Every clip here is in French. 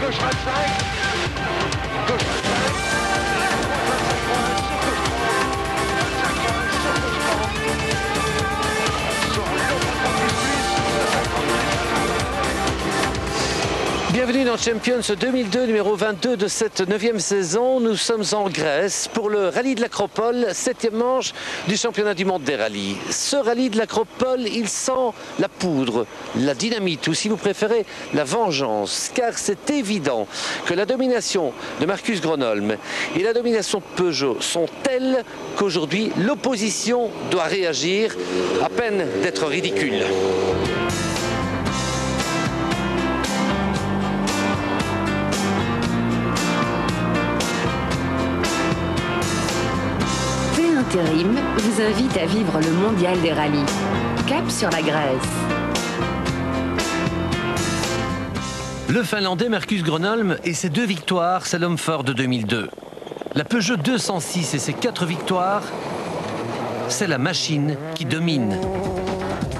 gauche 25. Gauche 25. Bienvenue dans Champions 2002, numéro 22 de cette 9e saison. Nous sommes en Grèce pour le rallye de l'Acropole, 7e manche du championnat du monde des rallyes. Ce rallye de l'Acropole, il sent la poudre, la dynamite ou si vous préférez la vengeance. Car c'est évident que la domination de Marcus Gronholm et la domination de Peugeot sont telles qu'aujourd'hui l'opposition doit réagir à peine d'être ridicule. Intérim vous invite à vivre le mondial des rallyes. Cap sur la Grèce. Le Finlandais Marcus Gronholm et ses 2 victoires, c'est l'homme fort de 2002. La Peugeot 206 et ses 4 victoires, c'est la machine qui domine.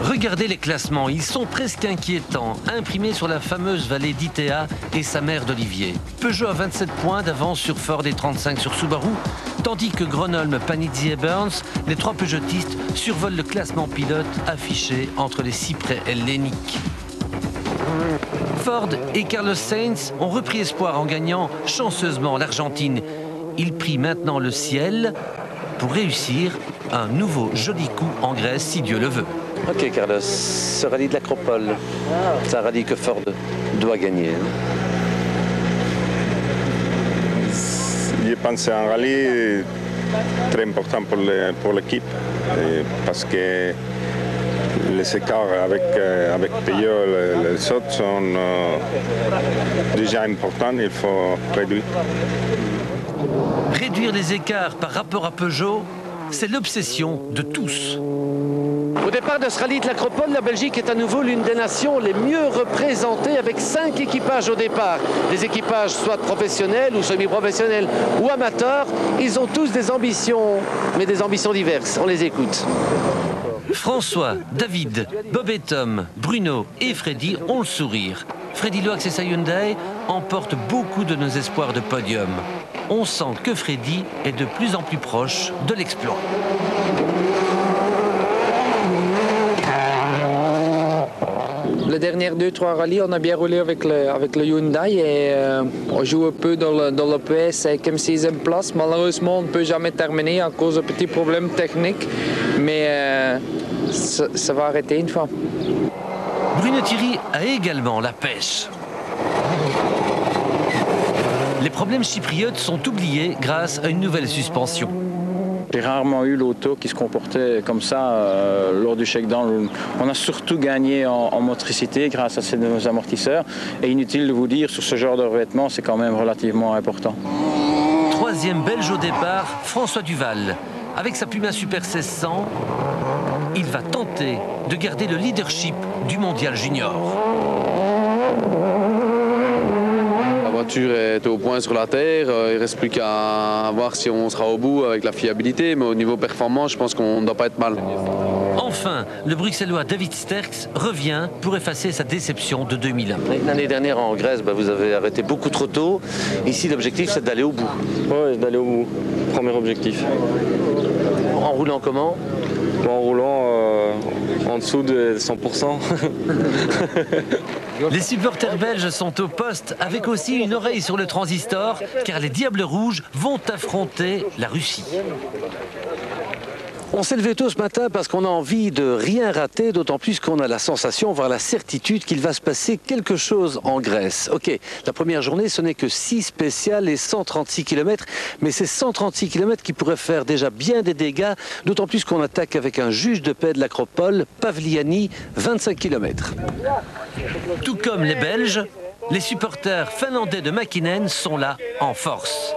Regardez les classements, ils sont presque inquiétants, imprimés sur la fameuse vallée d'Itea et sa mère d'Olivier. Peugeot a 27 points d'avance sur Ford et 35 sur Subaru, tandis que Gronholm, Panizzi et Burns, les 3 Peugeotistes, survolent le classement pilote affiché entre les cyprès helléniques. Ford et Carlos Sainz ont repris espoir en gagnant chanceusement l'Argentine. Ils prient maintenant le ciel pour réussir un nouveau joli coup en Grèce, si Dieu le veut. Ok Carlos, ce rallye de l'Acropole, c'est un rallye que Ford doit gagner. Je pense que c'est un rallye très important pour l'équipe parce que les écarts avec Peugeot, les autres sont déjà importants, il faut réduire. Réduire les écarts par rapport à Peugeot, c'est l'obsession de tous. Au départ de ce rallye de l'Acropole, la Belgique est à nouveau l'une des nations les mieux représentées avec 5 équipages au départ. Des équipages soit professionnels ou semi-professionnels ou amateurs. Ils ont tous des ambitions, mais des ambitions diverses. On les écoute. François, David, Bob et Tom, Bruno et Freddy ont le sourire. Freddy Loax et sa Hyundai emportent beaucoup de nos espoirs de podium. On sent que Freddy est de plus en plus proche de l'exploit. Les dernières 2-3 rallyes, on a bien roulé avec le Hyundai et on joue un peu dans le PS 5e, 6e place. Malheureusement, on ne peut jamais terminer à cause de petits problèmes techniques, mais ça va arrêter une fois. Bruno Thierry a également la pêche. Les problèmes chypriotes sont oubliés grâce à une nouvelle suspension. J'ai rarement eu l'auto qui se comportait comme ça lors du shakedown. On a surtout gagné en motricité grâce à ces nouveaux amortisseurs. Et inutile de vous dire, sur ce genre de revêtement, c'est quand même relativement important. 3e Belge au départ, François Duval. Avec sa Puma Super 1600, il va tenter de garder le leadership du mondial junior. La voiture est au point sur la terre, il ne reste plus qu'à voir si on sera au bout avec la fiabilité, mais au niveau performance, je pense qu'on ne doit pas être mal. Enfin, le bruxellois David Sterckx revient pour effacer sa déception de 2001. L'année dernière en Grèce, vous avez arrêté beaucoup trop tôt. Ici, l'objectif, c'est d'aller au bout. Oui, d'aller au bout. Premier objectif. En roulant comment ? En roulant en dessous de 100%. Les supporters belges sont au poste avec aussi une oreille sur le transistor car les Diables Rouges vont affronter la Russie. On s'est levé tôt ce matin parce qu'on a envie de rien rater, d'autant plus qu'on a la sensation, voire la certitude qu'il va se passer quelque chose en Grèce. Ok, la première journée, ce n'est que 6 spéciales et 136 km, mais c'est 136 km qui pourraient faire déjà bien des dégâts, d'autant plus qu'on attaque avec un juge de paix de l'Acropole, Pavliani, 25 km. Tout comme les Belges, les supporters finlandais de Mäkinen sont là en force.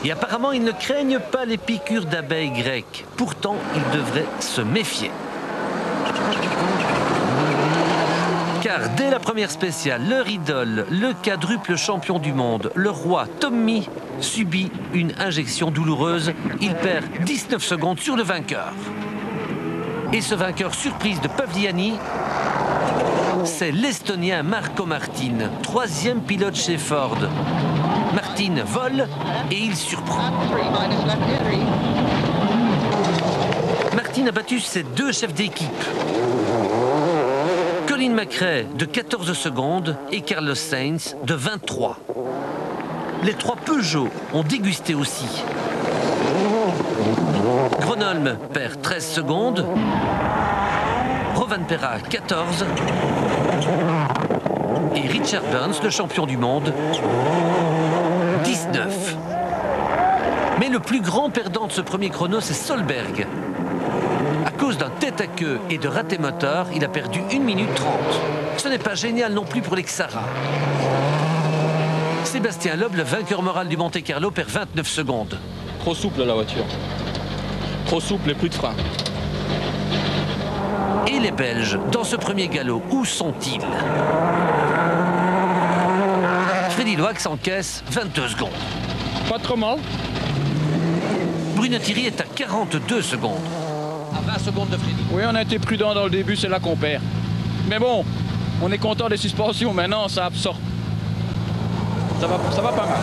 Et apparemment, ils ne craignent pas les piqûres d'abeilles grecques. Pourtant, ils devraient se méfier. Car dès la première spéciale, leur idole, le quadruple champion du monde, le roi Tommy, subit une injection douloureuse. Il perd 19 secondes sur le vainqueur. Et ce vainqueur surprise de Pavliani C'est l'Estonien Marco Martin, 3e pilote chez Ford. Martin vole et il surprend. Martin a battu ses 2 chefs d'équipe. Colin McRae de 14 secondes et Carlos Sainz de 23. Les 3 Peugeot ont dégusté aussi. Gronholm perd 13 secondes. Rovanperä 14. Et Richard Burns, le champion du monde, 19. Mais le plus grand perdant de ce premier chrono, c'est Solberg. À cause d'un tête-à-queue et de raté moteur, il a perdu 1 minute 30. Ce n'est pas génial non plus pour les Xara. Sébastien Loeb, le vainqueur moral du Monte-Carlo, perd 29 secondes. Trop souple la voiture. Trop souple et plus de frein. Et les Belges, dans ce premier galop, où sont-ils? Freddy Loax encaisse 22 secondes. Pas trop mal. Bruno Thierry est à 42 secondes. À 20 secondes de Freddy. Oui, on a été prudent dans le début, c'est là qu'on perd. Mais bon, on est content des suspensions. Maintenant, ça absorbe. Ça va pas mal.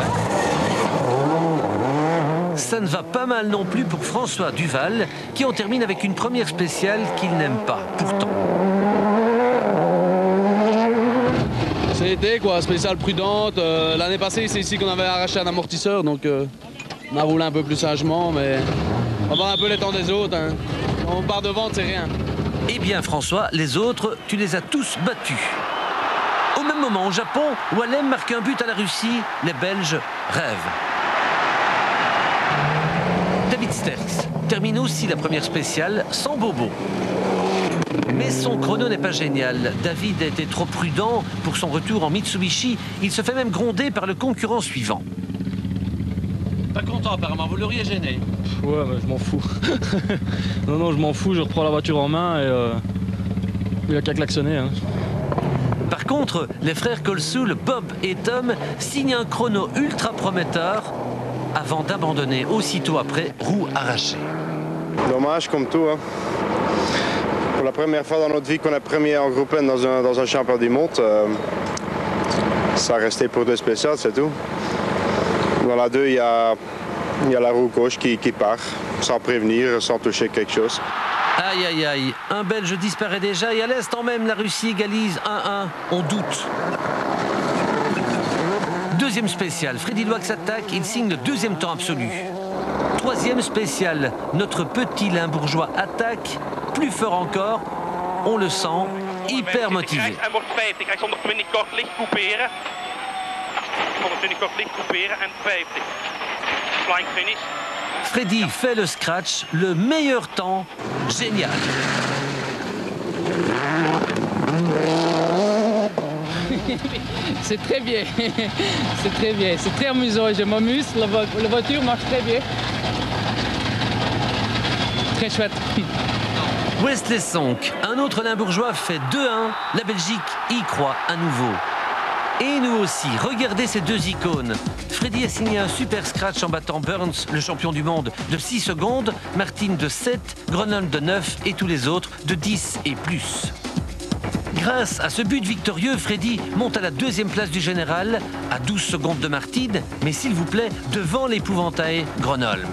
Ça ne va pas mal non plus pour François Duval, qui en termine avec une première spéciale qu'il n'aime pas, pourtant. C'est l'été, quoi, spéciale prudente. L'année passée, c'est ici qu'on avait arraché un amortisseur, donc on a roulé un peu plus sagement, mais on va voir un peu les temps des autres. Hein. On part devant, c'est rien. Eh bien, François, les autres, tu les as tous battus. Au même moment, au Japon, Wallem marque un but à la Russie, les Belges rêvent. David Sterckx termine aussi la première spéciale sans bobo. Mais son chrono n'est pas génial. David a été trop prudent pour son retour en Mitsubishi. Il se fait même gronder par le concurrent suivant. Pas content apparemment, vous l'auriez gêné. Ouais, mais je m'en fous. non, je m'en fous, je reprends la voiture en main et il a qu'à klaxonner. Hein. Par contre, les frères Colsoul, Bob et Tom, signent un chrono ultra prometteur avant d'abandonner aussitôt après, roue arrachée. Dommage comme tout. Hein. Pour la première fois dans notre vie qu'on est premier en groupe N dans un championnat du monde, ça a resté pour 2 spéciales, c'est tout. Dans la 2, il y a la roue gauche qui part, sans prévenir, sans toucher quelque chose. Aïe, aïe, aïe. Un Belge disparaît déjà et à l'instant même, la Russie égalise 1-1. On doute. Deuxième spécial, Freddy Loax attaque, il signe le 2e temps absolu. 3e spécial, notre petit Limbourgeois attaque, plus fort encore, on le sent, hyper motivé. Freddy fait le scratch, le meilleur temps, génial. C'est très bien, c'est très bien, c'est très amusant, je m'amuse, la voiture marche très bien. Très chouette. Wesley Sonk, un autre Limbourgeois fait 2-1, la Belgique y croit à nouveau. Et nous aussi, regardez ces 2 icônes. Freddy a signé un super scratch en battant Burns, le champion du monde, de 6 secondes, Martin de 7, Gronholm de 9 et tous les autres de 10 et plus. Grâce à ce but victorieux, Freddy monte à la 2e place du général, à 12 secondes de Martin, mais s'il vous plaît, devant l'épouvantail Gronholm.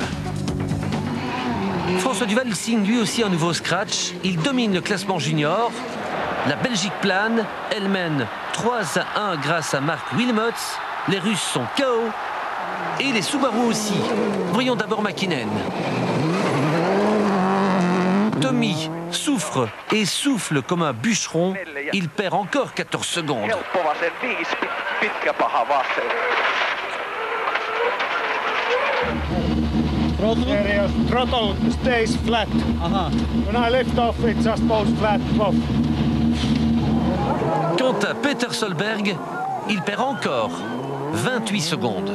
François Duval signe lui aussi un nouveau scratch. Il domine le classement junior. La Belgique plane, elle mène 3-1 grâce à Mark Wilmots. Les Russes sont KO. Et les Subaru aussi. Voyons d'abord Mäkinen. Tommy souffre et souffle comme un bûcheron. Il perd encore 14 secondes. Throttle stays flat. When I lift off, it just goes flat off. Quant à Peter Solberg, il perd encore 28 secondes.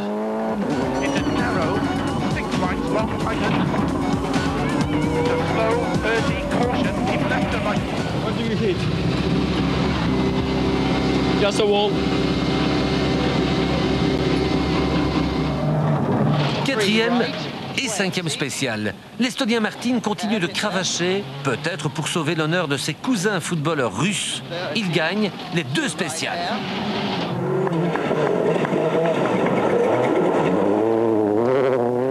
What do you hit? Just a wall. 4e Et 5e spécial, l'Estonien Martin continue de cravacher, peut-être pour sauver l'honneur de ses cousins footballeurs russes. Il gagne les 2 spéciales.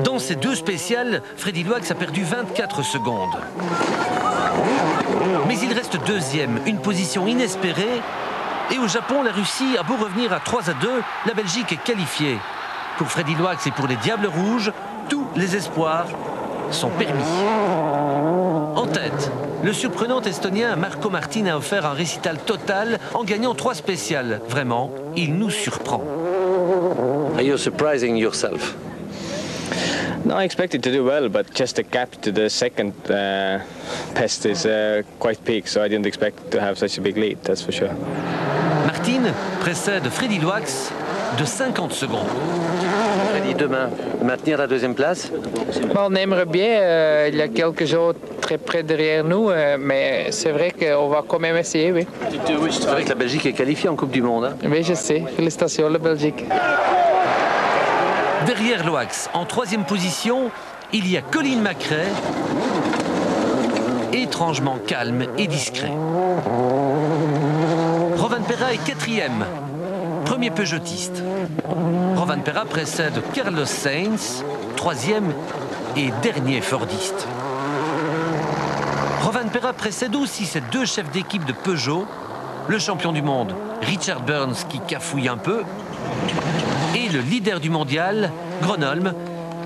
Dans ces 2 spéciales, Freddy Loax a perdu 24 secondes. Mais il reste 2e, une position inespérée. Et au Japon, la Russie a beau revenir à 3-2, la Belgique est qualifiée. Pour Freddy Loax et pour les Diables Rouges, tous les espoirs sont permis. En tête, le surprenant Estonien Marco Martin a offert un récital total en gagnant 3 spéciales. Vraiment, il nous surprend. Are you surprising yourself? No, I expected to do well, but just the gap to the second best is quite big, so I didn't expect to have such a big lead, that's for sure. Martin précède Freddy Loax de 50 secondes. Freddy, demain, maintenir la 2e place? On aimerait bien, il y a quelques jours très près derrière nous, mais c'est vrai qu'on va quand même essayer, oui. C'est vrai que la Belgique est qualifiée en Coupe du Monde. Hein? Oui, je sais. Félicitations, la Belgique. Derrière Loax, en 3e position, il y a Colin McRae, étrangement calme et discret. Rovanperä est 4e, premier Peugeotiste. Rovanperä précède Carlos Sainz, 3e et dernier Fordiste. Rovanperä précède aussi ses 2 chefs d'équipe de Peugeot, le champion du monde Richard Burns qui cafouille un peu, et le leader du mondial, Gronholm,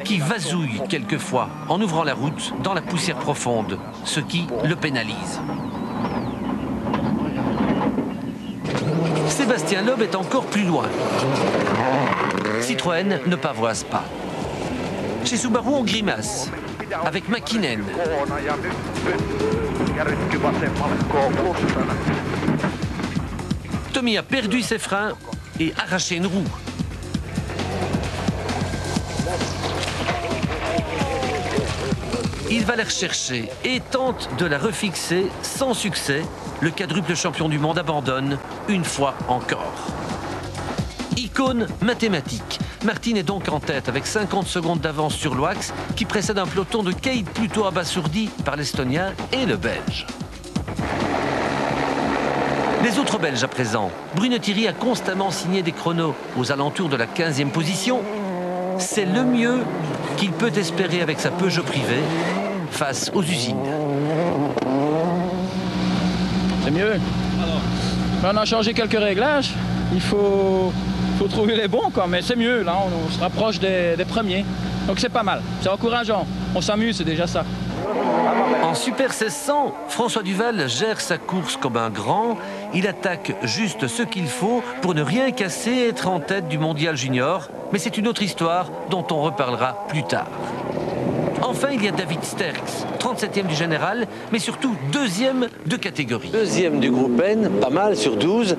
qui vasouille quelquefois en ouvrant la route dans la poussière profonde, ce qui le pénalise. Sébastien Loeb est encore plus loin. Citroën ne pavoise pas. Chez Subaru, on grimace, avec Mäkinen. Tommy a perdu ses freins et arraché une roue. Il va la rechercher et tente de la refixer sans succès. Le quadruple champion du monde abandonne une fois encore. Icône mathématique. Martin est donc en tête avec 50 secondes d'avance sur Loax qui précède un peloton de Cade plutôt abasourdi par l'Estonien et le Belge. Les autres Belges à présent. Bruno Thierry a constamment signé des chronos aux alentours de la 15e position. C'est le mieux qu'il peut espérer avec sa Peugeot privée face aux usines. C'est mieux. On a changé quelques réglages. Il faut trouver les bons, quoi. Mais c'est mieux. Là, on se rapproche des premiers. Donc c'est pas mal. C'est encourageant. On s'amuse, c'est déjà ça. En Super 1600, François Duval gère sa course comme un grand. Il attaque juste ce qu'il faut pour ne rien casser et être en tête du mondial junior. Mais c'est une autre histoire dont on reparlera plus tard. Enfin, il y a David Sterckx, 37e du général, mais surtout 2e de catégorie. 2e du groupe N, pas mal sur 12.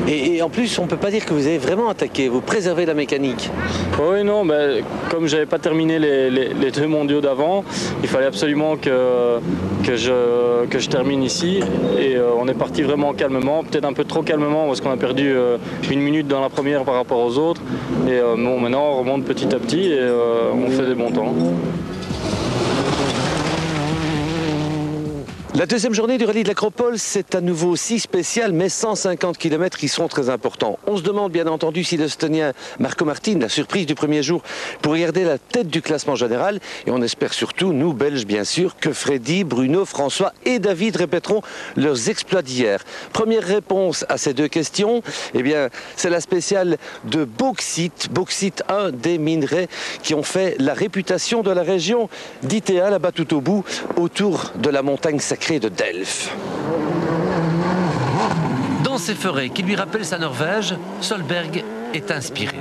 Et en plus, on ne peut pas dire que vous avez vraiment attaqué, vous préservez la mécanique. Oui, non, mais comme je n'avais pas terminé les 2 mondiaux d'avant, il fallait absolument que je termine ici. Et on est parti vraiment calmement, peut-être un peu trop calmement, parce qu'on a perdu 1 minute dans la première par rapport aux autres. Et bon, maintenant, on remonte petit à petit et on fait des bons temps. La 2e journée du rallye de l'Acropole, c'est à nouveau si spécial, mais 150 km qui sont très importants. On se demande bien entendu si l'Estonien Marco Martin, la surprise du premier jour, pourrait garder la tête du classement général. Et on espère surtout, nous Belges bien sûr, que Freddy, Bruno, François et David répéteront leurs exploits d'hier. Première réponse à ces 2 questions, eh bien, c'est la spéciale de bauxite. Bauxite, un des minerais qui ont fait la réputation de la région d'Itea, là-bas tout au bout, autour de la montagne sacrée de Delft. Dans ces forêts qui lui rappellent sa Norvège, Solberg est inspiré.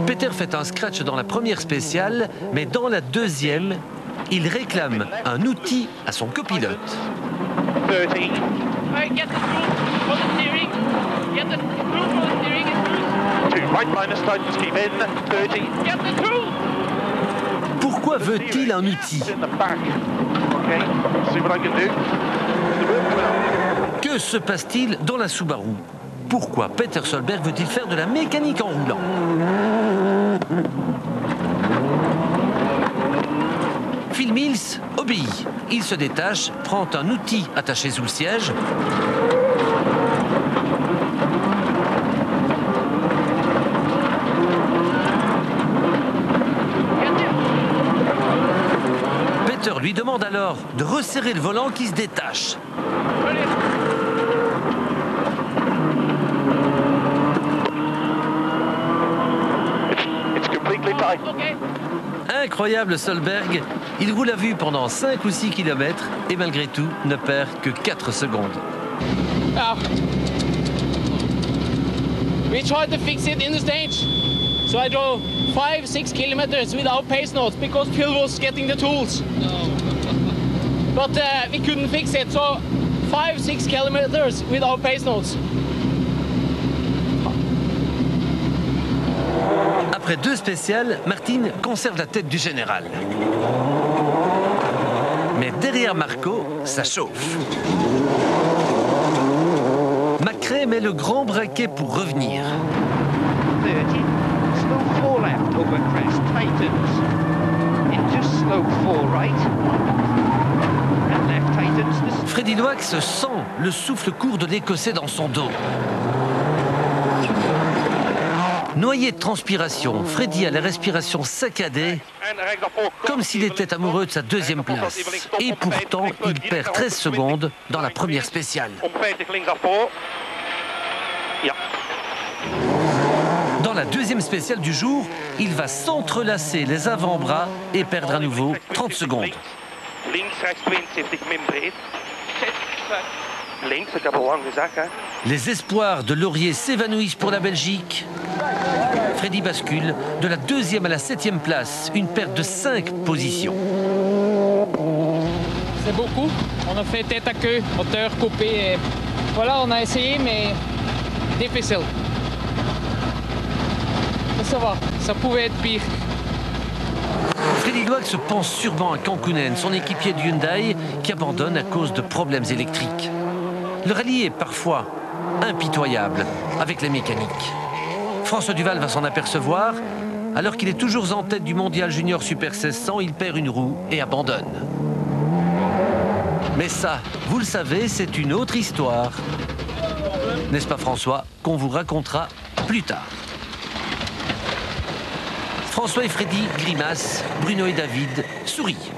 Peter fait un scratch dans la première spéciale, mais dans la 2e, il réclame un outil à son copilote. 30. Pourquoi veut-il un outil? Que se passe-t-il dans la Subaru? Pourquoi Peter Solberg veut-il faire de la mécanique en roulant? Phil Mills obéit. Il se détache, prend un outil attaché sous le siège. Peter lui demande alors de resserrer le volant qui se détache. Incroyable Solberg, il roule à vue pendant 5 ou 6 km et malgré tout ne perd que 4 secondes. Oh. We tried to fix it in the stage. So I drove 5-6 kilometers without pace notes because Phil was getting the tools. But we couldn't fix it, so 5-6 kilometers without pace notes. Après 2 spéciales, Martin conserve la tête du général. Mais derrière Marco, ça chauffe. McRae met le grand braquet pour revenir. Freddy Loax sent le souffle court de l'Écossais dans son dos. Noyé de transpiration, Freddy a la respiration saccadée, comme s'il était amoureux de sa 2e place. Et pourtant, il perd 13 secondes dans la première spéciale. Dans la 2e spéciale du jour, il va s'entrelacer les avant-bras et perdre à nouveau 30 secondes. Les espoirs de Laurier s'évanouissent pour la Belgique. Freddy bascule de la 2e à la 7e place, une perte de 5 positions. C'est beaucoup. On a fait tête à queue, moteur coupé. Et voilà, on a essayé, mais difficile. Ça va, ça pouvait être pire. Freddy Loax se pense sûrement à Kankkunen, son équipier de Hyundai, qui abandonne à cause de problèmes électriques. Le rallye est parfois impitoyable avec les mécaniques. François Duval va s'en apercevoir. Alors qu'il est toujours en tête du mondial junior Super 1600, il perd une roue et abandonne. Mais ça, vous le savez, c'est une autre histoire. N'est-ce pas François, qu'on vous racontera plus tard. François et Freddy grimacent, Bruno et David sourient.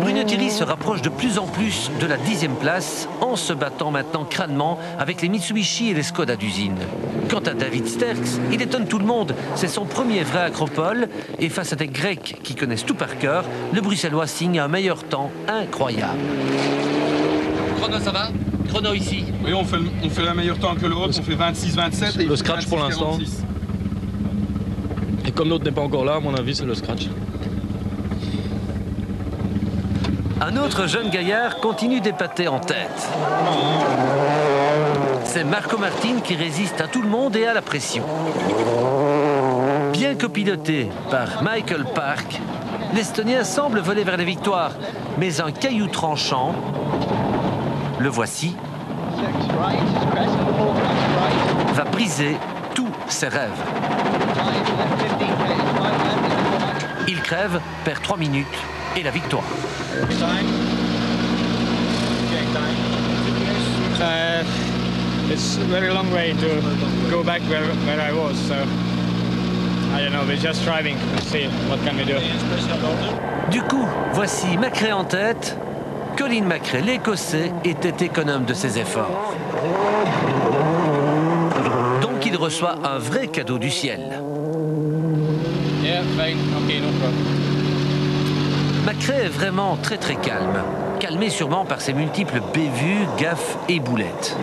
Bruno Thierry se rapproche de plus en plus de la 10e place en se battant maintenant crânement avec les Mitsubishi et les Skoda d'usine. Quant à David Sterckx, il étonne tout le monde. C'est son premier vrai acropole et face à des Grecs qui connaissent tout par cœur, le Bruxellois signe un meilleur temps incroyable. Chrono, ça va? Chrono ici. Oui, on fait un meilleur temps que l'autre, on fait 26-27. Le scratch pour l'instant. Et comme l'autre n'est pas encore là, à mon avis, c'est le scratch. Un autre jeune gaillard continue d'épater en tête. C'est Marco Martin qui résiste à tout le monde et à la pression. Bien que piloté par Michael Park, l'Estonien semble voler vers la victoire. Mais un caillou tranchant, le voici, va briser tous ses rêves. Il crève, perd 3 minutes et la victoire. It's a very long way to go back where I was, so I don't know, we're just driving and see what can we do. Du coup, voici McRae en tête. Colin McRae, l'Écossais, était économe de ses efforts. Donc il reçoit un vrai cadeau du ciel. Yeah, fine. Okay, no problem. McRae est vraiment très calme. Calmé sûrement par ses multiples bévues, gaffes et boulettes.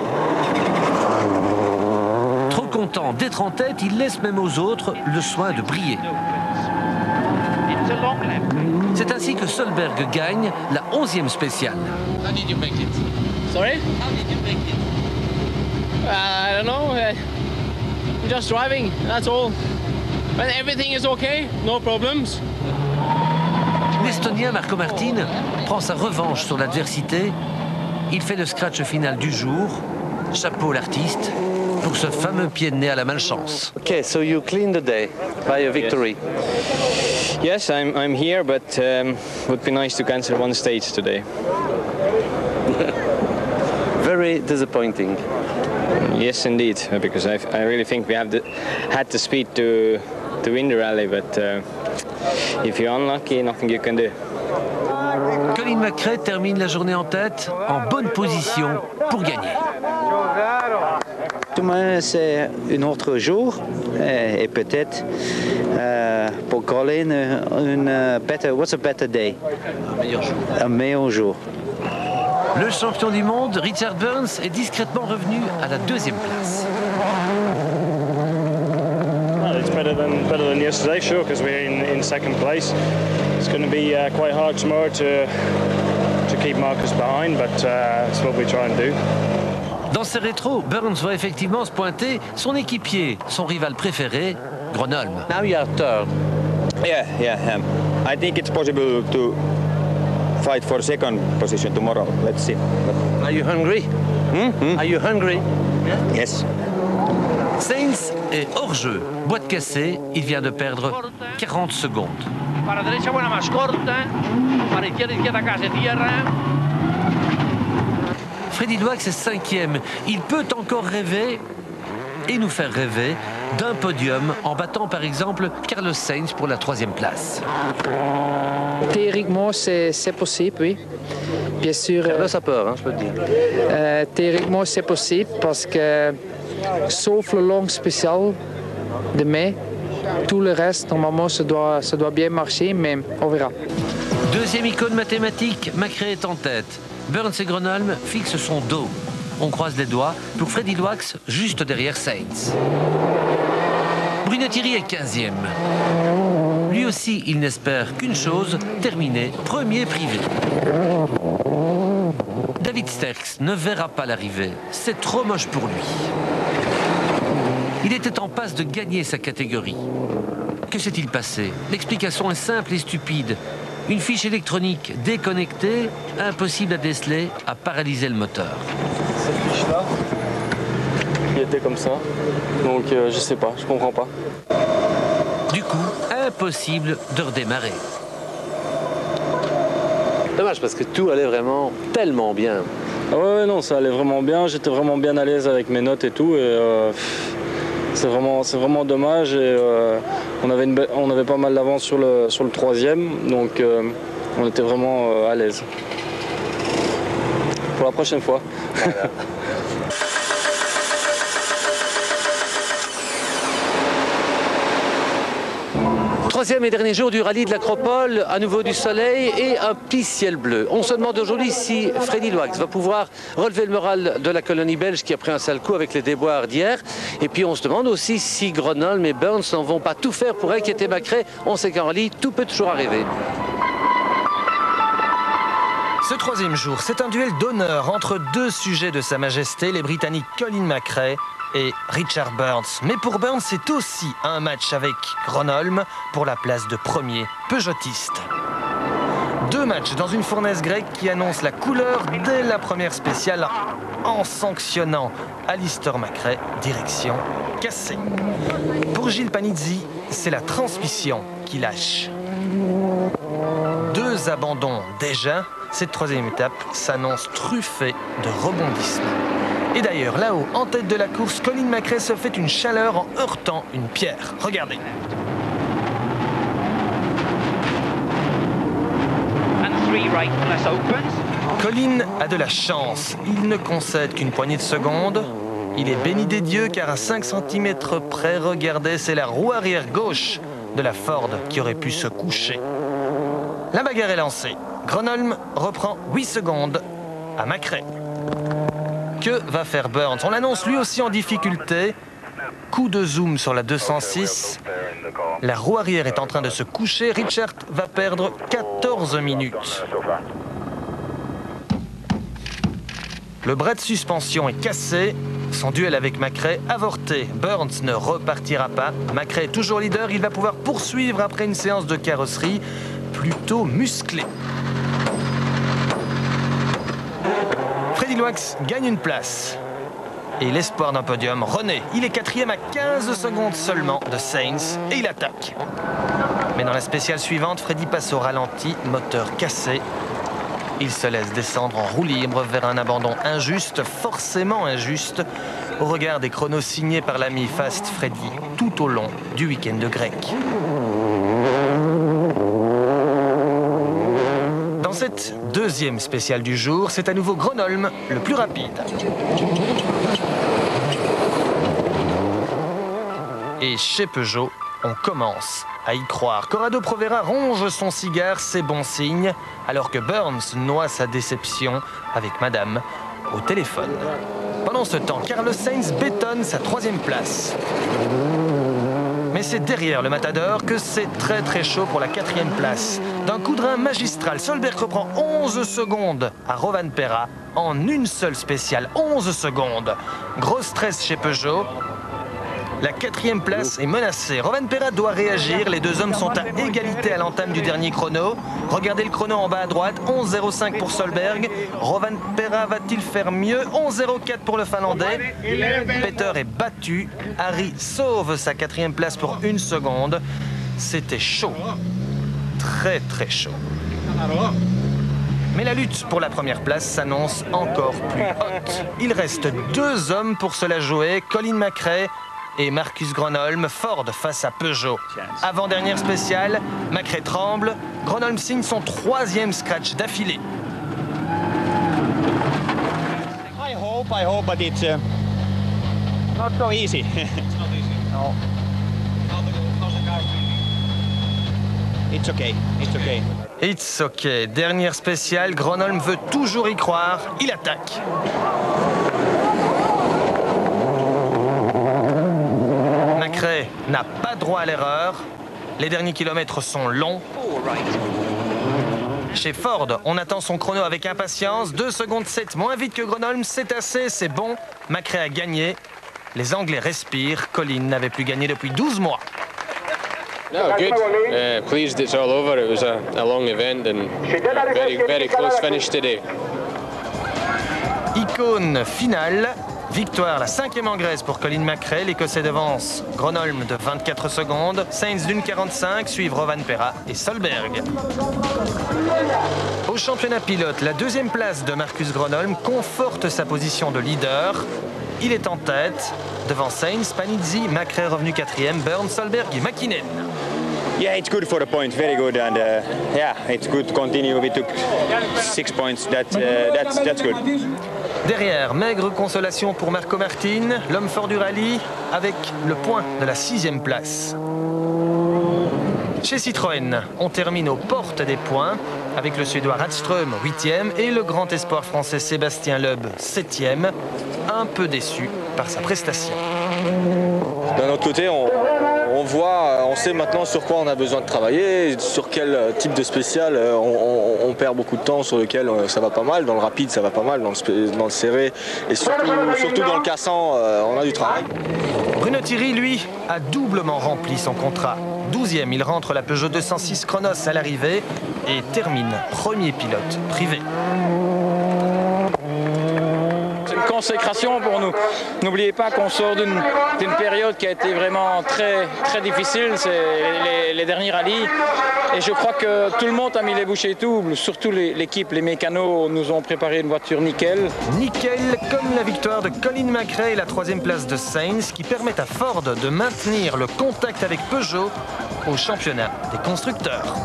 Trop content d'être en tête, il laisse même aux autres le soin de briller. C'est ainsi que Solberg gagne la 11e spéciale. How did you make it? Sorry? How did you make it? I don't know. I'm just driving, that's all. When everything is okay, no problems. L'Estonien Marco Martin prend sa revanche sur l'adversité. Il fait le scratch final du jour. Chapeau l'artiste. pour ce fameux pied de nez à la malchance. Okay, so you clean the day by a victory. Yes, I'm here, but would be nice to cancel one stage today. Very disappointing. Yes, indeed, because I really think we have had the speed to win the rally, but if you're unlucky, nothing you can do. Colin McRae termine la journée en tête, en bonne position pour gagner. Demain, c'est un autre jour et peut-être pour Colin, what's a better day? Un meilleur jour. Un meilleur jour. Le champion du monde, Richard Burns, est discrètement revenu à la deuxième place. It's better than yesterday, sure, because we're in second place. It's going to be quite hard tomorrow to keep Marcus behind, but it's what we try and do. Dans ses rétros, Burns voit effectivement se pointer son équipier, son rival préféré, Gronholm. Now you are third. Yeah. I think it's possible to fight for second position tomorrow. Let's see. Are you hungry? Are you hungry? Yes. Sainz est hors jeu. Boîte cassée, il vient de perdre 40 secondes. Para derecha buena más corta, para izquierda casi tierra. Freddy Loax est cinquième. Il peut encore rêver et nous faire rêver d'un podium en battant par exemple Carlos Sainz pour la troisième place. Théoriquement, c'est possible, oui. Bien sûr. Carlos a peur, je peux te dire. Théoriquement, c'est possible parce que, sauf le long spécial de mai, tout le reste, normalement, ça doit bien marcher, mais on verra. Deuxième icône mathématique, McRae est en tête. Burns et Gronholm fixent son dos. On croise les doigts pour Freddy Loax, juste derrière Sainz. Bruno Thierry est 15e. Lui aussi, il n'espère qu'une chose, terminer premier privé. David Sterckx ne verra pas l'arrivée. C'est trop moche pour lui. Il était en passe de gagner sa catégorie. Que s'est-il passé? L'explication est simple et stupide. Une fiche électronique déconnectée, impossible à déceler, a paralysé le moteur. Cette fiche-là, qui était comme ça, donc je sais pas, je comprends pas. Du coup, impossible de redémarrer. Dommage parce que tout allait vraiment tellement bien. Ah ouais, non, ça allait vraiment bien, j'étais vraiment bien à l'aise avec mes notes et tout, et c'est vraiment dommage. Et, on avait pas mal d'avance sur le troisième, donc on était vraiment à l'aise. Pour la prochaine fois. Voilà. Troisième et dernier jour du rallye de l'Acropole, à nouveau du soleil et un petit ciel bleu. On se demande aujourd'hui si Freddy Loax va pouvoir relever le moral de la colonie belge qui a pris un sale coup avec les déboires d'hier. Et puis on se demande aussi si Gronholm et Burns n'en vont pas tout faire pour inquiéter McRae. On sait qu'en rallye, tout peut toujours arriver. Ce troisième jour, c'est un duel d'honneur entre deux sujets de Sa Majesté, les Britanniques Colin McRae et Richard Burns. Mais pour Burns, c'est aussi un match avec Gronholm pour la place de premier peugeotiste. Deux matchs dans une fournaise grecque qui annonce la couleur dès la première spéciale en sanctionnant Alistair McRae, direction cassée. Pour Gilles Panizzi, c'est la transmission qui lâche. Deux abandons déjà, cette troisième étape s'annonce truffée de rebondissements. Et d'ailleurs, là-haut, en tête de la course, Colin McRae se fait une chaleur en heurtant une pierre. Regardez. Colin a de la chance. Il ne concède qu'une poignée de secondes. Il est béni des dieux car à 5 cm près, regardez, c'est la roue arrière gauche de la Ford qui aurait pu se coucher. La bagarre est lancée. Gronholm reprend 8 secondes à McRae. Que va faire Burns? On l'annonce lui aussi en difficulté. Coup de zoom sur la 206. La roue arrière est en train de se coucher. Richard va perdre 14 minutes. Le bras de suspension est cassé. Son duel avec McRae avorté. Burns ne repartira pas. McRae est toujours leader. Il va pouvoir poursuivre après une séance de carrosserie plutôt musclée. Freddy Loax gagne une place. Et l'espoir d'un podium, René. Il est 4e à 15 secondes seulement de Sainz et il attaque. Mais dans la spéciale suivante, Freddy passe au ralenti, moteur cassé. Il se laisse descendre en roue libre vers un abandon injuste, forcément injuste, au regard des chronos signés par l'ami Fast Freddy tout au long du week-end de grec. Dans cette deuxième spéciale du jour, c'est à nouveau Gronholm, le plus rapide. Et chez Peugeot, on commence à y croire. Corrado Provera ronge son cigare, c'est bon signe, alors que Burns noie sa déception avec Madame au téléphone. Pendant ce temps, Carlos Sainz bétonne sa 3e place. Mais c'est derrière le Matador que c'est très chaud pour la 4e place. D'un coup de rein magistral, Solberg reprend 11 secondes à Rovanperä en une seule spéciale. 11 secondes. Gros stress chez Peugeot. La 4e place est menacée. Rovanperä doit réagir. Les deux hommes sont à égalité à l'entame du dernier chrono. Regardez le chrono en bas à droite. 11,05 pour Solberg. Rovanperä va-t-il faire mieux? 11,04 pour le Finlandais. Peter est battu. Harry sauve sa 4e place pour 1 seconde. C'était chaud. Très chaud. Mais la lutte pour la première place s'annonce encore plus haute. Il reste 2 hommes pour se la jouer. Colin McRae et Marcus Gronholm, Ford face à Peugeot. Avant-dernière spéciale, McRae tremble, Gronholm signe son 3e scratch d'affilée. I hope, but it's not so easy. No. It's okay. It's okay. Dernière spéciale, Gronholm veut toujours y croire, il attaque. McRae n'a pas droit à l'erreur. Les derniers kilomètres sont longs. Chez Ford, on attend son chrono avec impatience. 2 secondes 7, moins vite que Gronholm, c'est assez, c'est bon. McRae a gagné. Les Anglais respirent. Colin n'avait plus gagné depuis 12 mois. No, good. Pleased it's all over. It was a long event and very close finish today. Icône finale. Victoire, la 5e en Grèce pour Colin McRae. L'Écossais devance Gronholm de 24 secondes. Sainz d'une 45, suivent Rovanperä et Solberg. Au championnat pilote, la 2e place de Marcus Gronholm conforte sa position de leader. Il est en tête, devant Sainz, Panizzi, McRae revenu 4e, Burns, Solberg et Mäkinen. Yeah, it's good for the point, very good, and yeah, it's good to continue. We took 6 points. That's good. Derrière, maigre consolation pour Marco Martin, l'homme fort du rallye, avec le point de la 6e place. Chez Citroën, on termine aux portes des points, avec le Suédois Radström 8e et le grand espoir français Sébastien Loeb 7e, un peu déçu par sa prestation. D'un autre côté, on sait maintenant sur quoi on a besoin de travailler, sur quel type de spécial on perd beaucoup de temps, sur lequel ça va pas mal. Dans le rapide, ça va pas mal, dans le serré et surtout dans le cassant, on a du travail. Bruno Thierry, lui, a doublement rempli son contrat. 12e, il rentre la Peugeot 206 Chronos à l'arrivée et termine premier pilote privé. Consécration pour nous. N'oubliez pas qu'on sort d'une période qui a été vraiment très difficile, c'est les derniers rallyes. Et je crois que tout le monde a mis les bouchées doubles, surtout l'équipe, les mécanos nous ont préparé une voiture nickel. Nickel comme la victoire de Colin McRae et la 3e place de Sainz qui permettent à Ford de maintenir le contact avec Peugeot au championnat des constructeurs.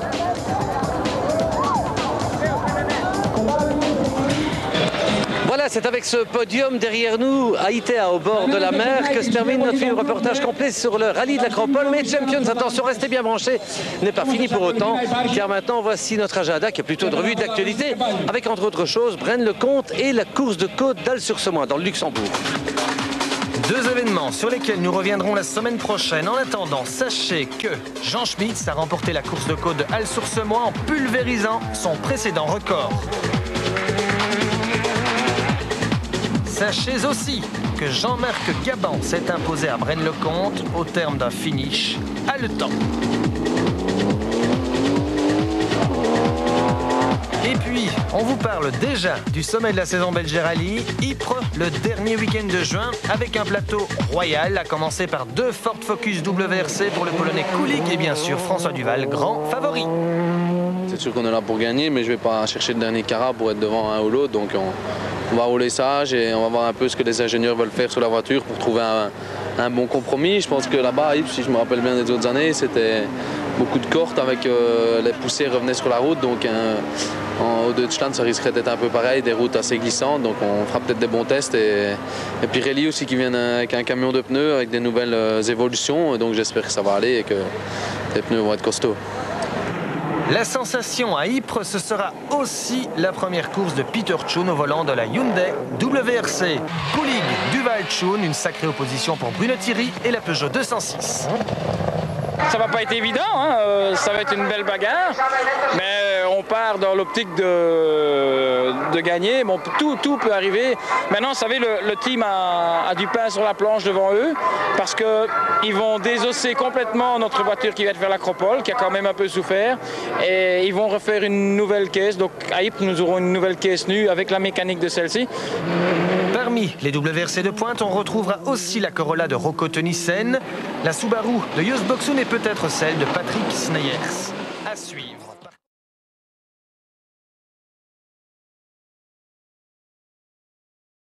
Voilà, c'est avec ce podium derrière nous, à Itea, au bord de la mer, que se termine notre film reportage complet sur le rallye de l'Acropole. Mais Champions, attention, restez bien branchés, n'est pas fini pour autant, car maintenant, voici notre agenda, qui est plutôt de revue d'actualité, avec entre autres choses, Braine-le-Comte et la course de côte d'Al-sur-Semois, dans le Luxembourg. 2 événements sur lesquels nous reviendrons la semaine prochaine. En attendant, sachez que Jean Schmitz a remporté la course de côte de Al-sur-Semois en pulvérisant son précédent record. Sachez aussi que Jean-Marc Gaban s'est imposé à Braine-le-Comte au terme d'un finish haletant. Et puis, On vous parle déjà du sommet de la saison Belgian Rally, Ypres, le dernier week-end de juin, avec un plateau royal, à commencer par 2 Ford Focus WRC pour le Polonais Kulik et bien sûr François Duval, grand favori. C'est sûr qu'on est là pour gagner, mais je ne vais pas chercher le dernier carat pour être devant un ou l'autre, donc on va rouler sage et on va voir un peu ce que les ingénieurs veulent faire sur la voiture pour trouver un bon compromis. Je pense que là-bas, à Ypres, si je me rappelle bien des autres années, c'était beaucoup de cortes avec les poussées revenaient sur la route, donc au Deutschland ça risquerait d'être un peu pareil, des routes assez glissantes, donc on fera peut-être des bons tests et Pirelli aussi qui viennent avec un camion de pneus avec des nouvelles évolutions, donc j'espère que ça va aller et que les pneus vont être costauds. La sensation à Ypres, ce sera aussi la première course de Peter Tschun au volant de la Hyundai WRC. Kulig, Duval, Tschun, une sacrée opposition pour Bruno Thierry et la Peugeot 206. Ça va pas être évident, hein. Ça va être une belle bagarre, mais on part dans l'optique de gagner. Bon, tout peut arriver. Maintenant, vous savez, le team a du pain sur la planche devant eux parce qu'ils vont désosser complètement notre voiture qui va être vers l'Acropole, qui a quand même un peu souffert, et ils vont refaire une nouvelle caisse. Donc à Ypres, nous aurons une nouvelle caisse nue avec la mécanique de celle-ci. Parmi les WRC de pointe, on retrouvera aussi la Corolla de Rocco Tønnesen, la Subaru de Jos Boxen et peut-être celle de Patrick Sneyers. À suivre.